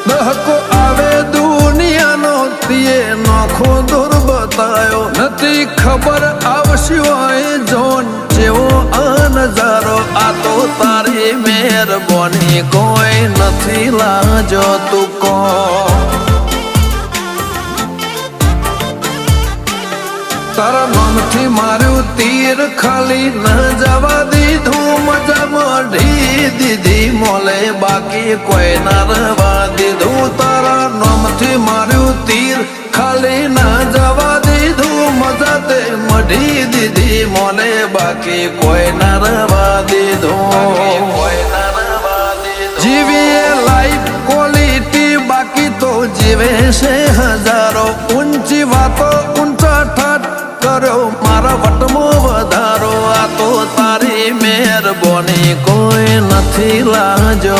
દહકો આવે દુનિયાનો તીએ નોખો દૂર બતાયો નથી ખબર આવશે હોય જોન જેવો આ નજારો આ તો તારી મહેરબાની કોઈ નથી લાજો તું કો તારા નામથી માર્યું તીર ખાલી ન જવા દીધું મજા મઢી દીધી મોલે બાકી કોઈ ના રવા દીધું તારા નામથી માર્યું તીર ખાલી ન જવા દીધું મજા તે મઢી દીધી મોલે બાકી કોઈ ના રવા દીધું જીવીએ લાઈફ ક્વોલિટી બાકી તો જીવે છે હજારો ઊંચી વાતો ઊંચા ઠાઠ કર્યો મારા વટમાં વધારો આ તો તારી મહેરબાની કોઈ નથી લાજો